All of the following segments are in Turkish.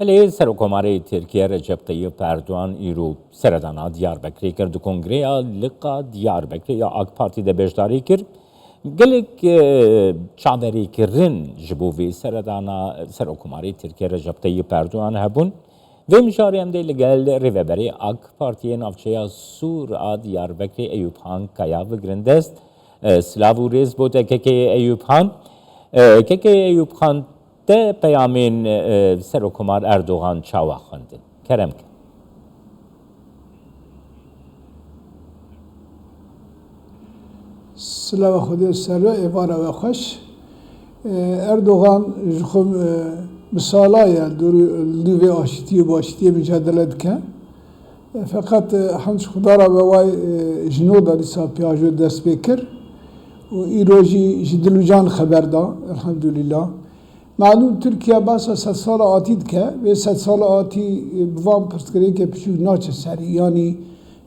Li Serokkomarê Tirkiye Recep Tayyip Erdoğan îro seredana Diyarbekirê kir di Kongreya Liqa Diyarbekirê ya AK Partî de beşdarî kir. Gelek çaverîkirin ji bo vê seredana Serokkomarê Tirkiye Recep Tayyip Erdoğan hebûn. Vê mijarê em dê li gel rêveberê AK Partiyê navçeya Sûr a Diyarbekirê Eyûb Han Kaya bigirin dest. Silav û rêz bo te KK'yê Eyûb Han. KK'yê Eyûb Han te peyamên Serokkomar Erdoğan çawa xwendin. Kerem ke. Slava Xwedê serve êvara ve xweş. Erdoğan ji xwe bi salaya li vê aşîtiyê bi aşîtiyê mücadele dike. Feqet hemd ji xwedara ve way ji nû da dîsa piyajê dest pê kir. û îro jî ji dil û can xeber da, elhamdülillah. Malum Türkiye basa 100 sala atî dike, vê 100 sala atî bi van pirsgirêkê piçûk naçe serî. Yani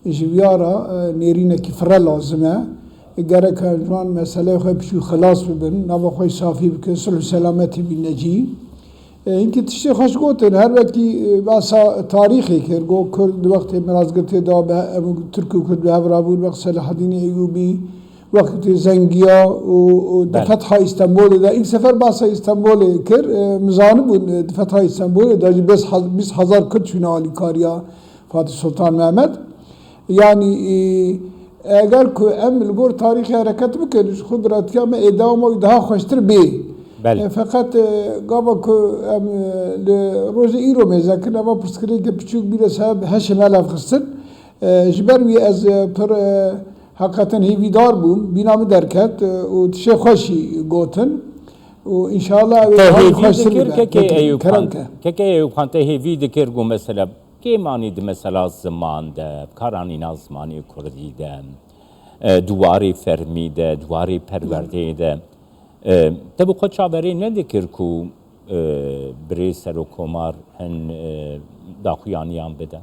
ji viyara nêrînekî fire lazim e. Gerek wan meselê xwe piçûk xilas bibin, nava xwe safî bikin, sulh û selametî bîne cî. Hinkî tiştê xweş gotin, her wekî basa tarîxê kir, got Kurd di wextê mirazgirtê da Türk û Kurd bi hev rabûn, wextê Selahedînê Eyyûbî, wextê Zengiya û di Fetha İstanbulê de ilk sefer basa İstanbulê kir, mizanibûn di Fetha İstanbulê de jî 20,000 Kurd çûne alîkariya Fatih Sultan Mehmet. Yani eğer ku em li gor tarîxê hereket bikin, ji xwe biratiya me êdama daha xweştir bê. Fakat gava ku em li rojê îro mêzekin, eva pirsgirêkê piçûk bîre heşê me lev xistin. Ji ber wî ez pir hakikaten hêvîdar bûm, bîna min derket û tişê xweşî gotin. û inşallah ew daha xweştir bibe. KK Eyûb Han te hêvî dikir got mesela kêmanî di mesela ziman de, karanîna zimanê Kurdî de, duwarê fermî de, duwarê perwerdeyê de. Te bi xwe çaverê nedikir ku birê Serokkomar hin daxuyaniyan bide?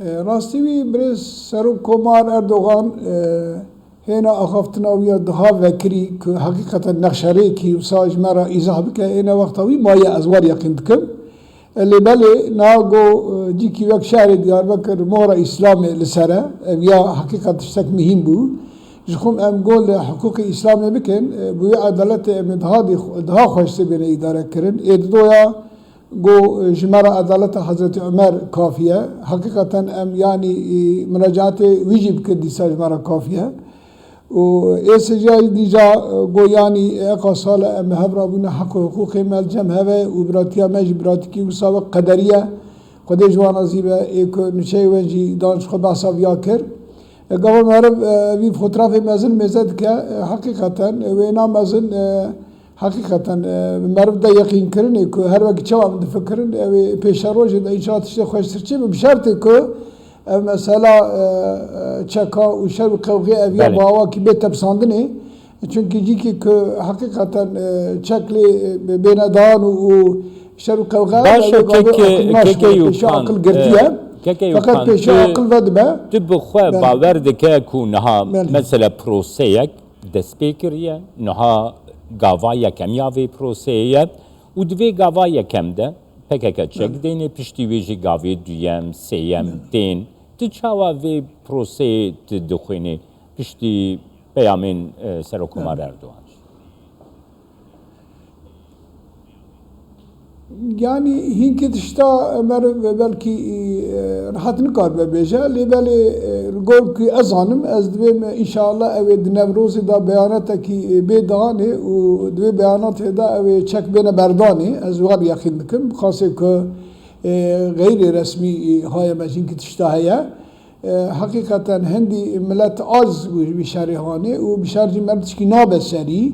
Rastî wî birê Serokkomar Erdoğan hêna axaftina wî ya daha vekirî ku heqîqeten nexşerêkî wisa ji me re îzah bike, hêna wexta wî maye ez war yaqîn dikim. Lêbelê nago cîkî wek şerê Diyarbekir mora İslamê li ser e, ev ya heqîqet tiştek mihîm bû. Ji xwe em got li hukûkê İslamê bikin, bu wê edaletê em ê daha xweştir bêne îdare kirin. Ê didoya got ji me re edaleta Hazreti Ömer kafiye. Heqîqeten em yani müracaatê wî jî bikin dîsa ji me re kafiye. û êsicayî dîca got yani eka sala em hev rabûne heq û hukûkê me cem heve û biratiya me jî biratikî wisa wek qederiye. Xwedê ji wan razî be ê ku nûçeyê we jî dan ji xwe behsa viya kir. Gava meriv vî fotoğrafê mezin mêze dike, heqîqeten wêna mezin heqîqeten meriv de yeqîn kirinê ku her wekî çawa min difikirin ew ê pêşa rojê de înşallah tiştê xweştir çê bi şertê ku ev mesela çeka û şer û qewxê ev ya bawakî bê tepsandinê. Çünkü cîkî ku heqîqeten çeklê bênedan û şer û qewxe pêşa aqil girtiye. Fakat pêşa aqil ve dibe. Tu bi xwe bawer dike ku niha mesela proseyek dest pê kiriye, niha gava yekem ya vê proseyê ye û di vê gava yekem de PKK çek dêne piştî wê jî gavê duyem, sêyem tên. Tu çawa vê proseyê tu dixwînî piştî peyamên Serokkomar Erdoğan? Yani hinkî tişta meriv belkî rahat nikar be bêje, lêbelê gor ku ez zanim ez divê înşallah ew ê di Newrozê da beyanetekî bê danê û di vê beyanatê da ew ê çek bêne berdanê, ez war yaqîn dikim. Xasê ku geyri resmî haye me hinkî tişta heye. Heqîqeten hindî millet az bi şerê hanê û bi şer jî meriv tişkî nabe serî.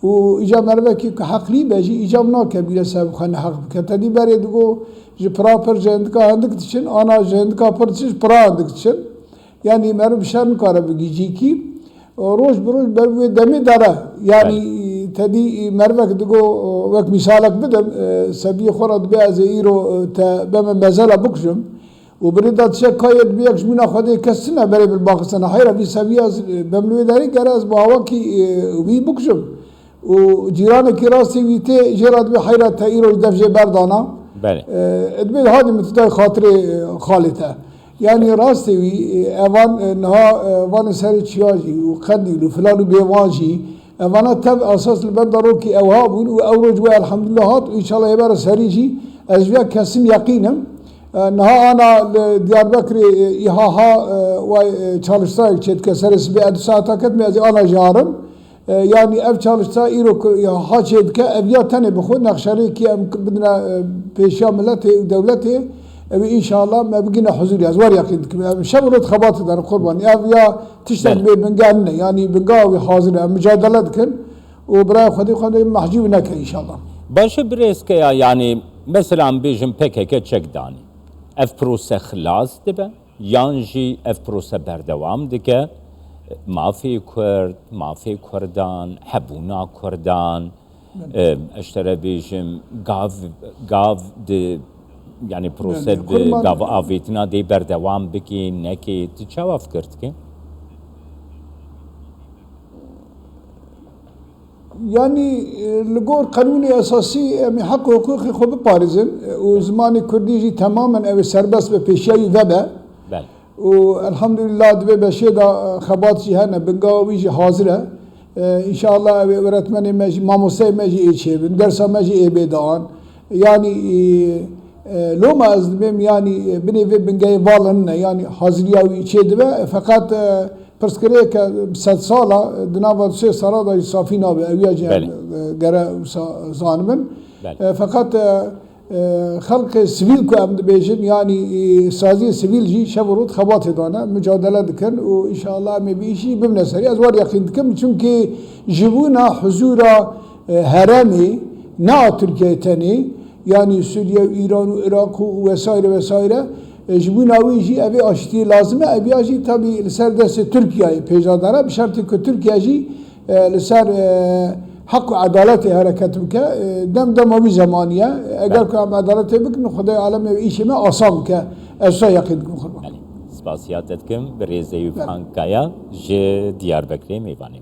û îca merivekî ku heqlî be jî îcab nake bîre ser bixwe neheq bike. Tedî berê digo ji pira pir ji hindika hindik diçin, ana ji hindika pir diçin ji pira hindik diçin. Yani meriv bi şer nikare bigîjîkî. Roj bi roj ber wê demê dere. Yani tedî merivek digo wek mîsalek bidim, sebiyê xwe re dibe ez ê îro te beme mezela bikujim وبريدات شكاية بيكش من أخذ كسنة بري بالباقسنا حيرة في سبيا بملوي داري كراس باواكي وبي بكشم وجيران كراسي ويتي جراد بحيرة تايرو دفجة بردانا بله ادبي هذه متداي خاطري خالته يعني راستي ايوان نها وان سري تشياجي وقدي وفلان بيواجي ايوانا تب اساس البندروكي اوهابون واوروج الحمد لله هات وان شاء الله يبار سريجي ازبيا كاسم يقينا نها انا ديار بكري يهاها و çalıştay çet keseres bir saat aketmez ana jarım yani ev çalışsa İro haçedke ev ya tane bixu nakşari ki em بدنا پیشا ملت دولت ev inşallah mebgine huzur yaz var yakın şevrut xabat dar kurban ev ya tiştek be benganne yani bengawi hazır mücadele edin o bra xadi mahcub neke inşallah. Başı bir eski ya yani mesela bizim PKK çekdani. Ev prose xlas dibe yanji ev prose berdevam dike مافي كرد مافي كردان حبونا كردان اشترى بيجم قاف دي يعني بروسيد قاف آفيتنا دي بردوام بكي نكي تشاوا فكرت كي يعني لقور قانوني اساسي من حق حقوقي خو بباريزن وزماني كرديجي تماما او سربست ببيشاي وبا بله والحمد لله دبي بشيدا خبات جهنا بنقاوي جي حاضره ان شاء الله öğretmeni ماجي ماموسي ماجي ايشي درس ماجي ايبدان يعني لو ما ازمم يعني بني في بنقاي والن يعني حاضرياوي ايشي دبي فقط برسكريك بسد سالا دناوا سي سالا دا صافينا اويا جي غرا زانمن فقط خلق سivil کو ام بیشن yani سازی سivil جی شبرود خبات دانه mücadele diken و inşallah me bir işi bimne seri az var yakın dikem çünkü jibuna huzura harami na Türkiye tani yani Suriye, İran, Irak vesaire vesaire jibuna wici evi aşti lazım evi aşti tabi serdesi Türkiye pejadara bir şartı ki Türkiye ji لسر حق عدالت حرکت بکه دم دماوی زمانیه اگر که عدالت بکن خدای عالم ایشی ما آسان که اشیا یقین کن خربان. سپاسیات اتکم به ریزه یوفان کایا ج دیار بکری میوانی.